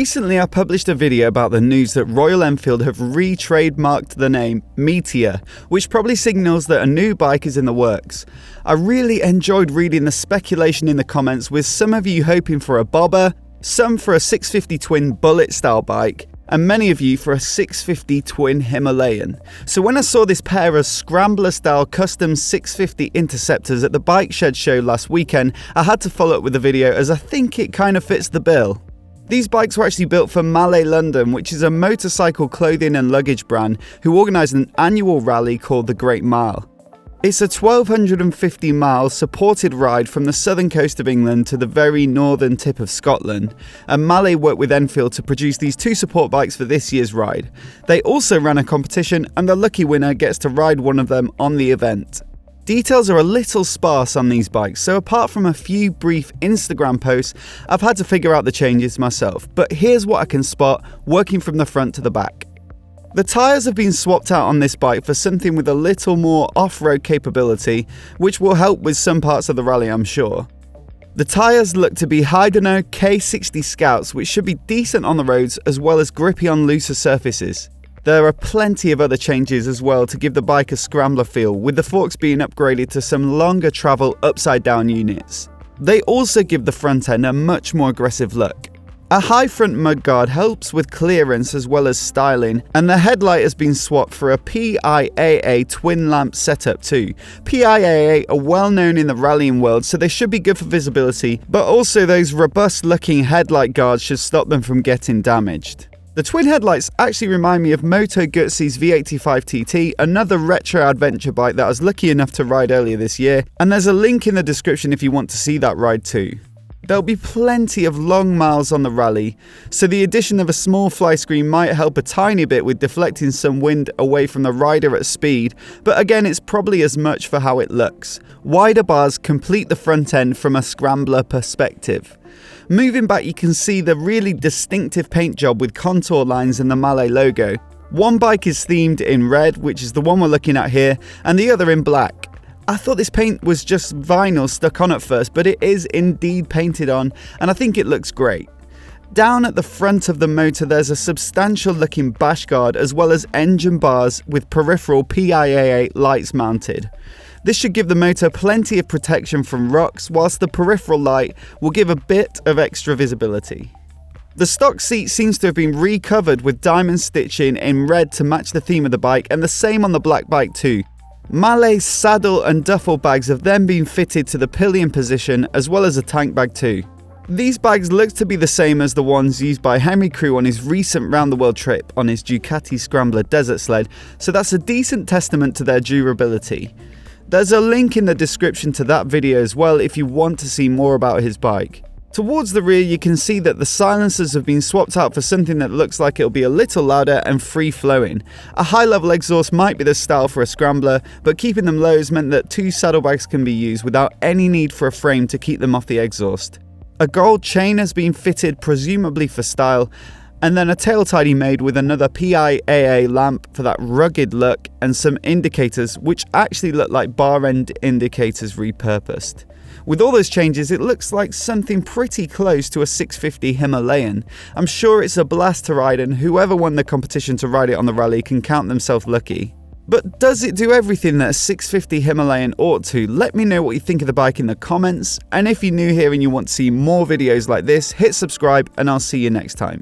Recently I published a video about the news that Royal Enfield have re-trademarked the name Meteor, which probably signals that a new bike is in the works. I really enjoyed reading the speculation in the comments, with some of you hoping for a bobber, some for a 650 twin bullet style bike, and many of you for a 650 twin Himalayan. So when I saw this pair of scrambler style custom 650 interceptors at the bike shed show last weekend, I had to follow up with a video as I think it kind of fits the bill. These bikes were actually built for Malay London, which is a motorcycle clothing and luggage brand who organise an annual rally called the Great Mile. It's a 1,250 mile supported ride from the southern coast of England to the very northern tip of Scotland, and Malay worked with Enfield to produce these two support bikes for this year's ride. They also ran a competition, and the lucky winner gets to ride one of them on the event. Details are a little sparse on these bikes, so apart from a few brief Instagram posts, I've had to figure out the changes myself, but here's what I can spot working from the front to the back. The tyres have been swapped out on this bike for something with a little more off-road capability, which will help with some parts of the rally, I'm sure. The tyres look to be Hydano K60 Scouts, which should be decent on the roads as well as grippy on looser surfaces. There are plenty of other changes as well to give the bike a scrambler feel, with the forks being upgraded to some longer travel upside down units. They also give the front end a much more aggressive look. A high front mudguard helps with clearance as well as styling, and the headlight has been swapped for a PIAA twin lamp setup too. PIAA are well known in the rallying world, so they should be good for visibility, but also those robust looking headlight guards should stop them from getting damaged. The twin headlights actually remind me of Moto Guzzi's V85 TT, another retro adventure bike that I was lucky enough to ride earlier this year, and there's a link in the description if you want to see that ride too. There'll be plenty of long miles on the rally, so the addition of a small Flyscreen might help a tiny bit with deflecting some wind away from the rider at speed, but again it's probably as much for how it looks. Wider bars complete the front end from a scrambler perspective. Moving back, you can see the really distinctive paint job with contour lines and the Malay logo. One bike is themed in red, which is the one we're looking at here, and the other in black. I thought this paint was just vinyl stuck on at first, but it is indeed painted on, and I think it looks great. Down at the front of the motor there's a substantial looking bash guard as well as engine bars with peripheral PIAA lights mounted. This should give the motor plenty of protection from rocks, whilst the peripheral light will give a bit of extra visibility. The stock seat seems to have been recovered with diamond stitching in red to match the theme of the bike, and the same on the black bike too. Malay's saddle and duffel bags have then been fitted to the pillion position as well as a tank bag too. These bags look to be the same as the ones used by Henry Crew on his recent round the world trip on his Ducati Scrambler desert sled, so that's a decent testament to their durability. There's a link in the description to that video as well if you want to see more about his bike. Towards the rear you can see that the silencers have been swapped out for something that looks like it'll be a little louder and free flowing. A high level exhaust might be the style for a scrambler, but keeping them low has meant that two saddlebags can be used without any need for a frame to keep them off the exhaust. A gold chain has been fitted, presumably for style, and then a tail tidy made with another PIAA lamp for that rugged look, and some indicators which actually look like bar end indicators repurposed. With all those changes, it looks like something pretty close to a 650 Himalayan. I'm sure it's a blast to ride, and whoever won the competition to ride it on the rally can count themselves lucky. But does it do everything that a 650 Himalayan ought to? Let me know what you think of the bike in the comments, and if you're new here and you want to see more videos like this, hit subscribe and I'll see you next time.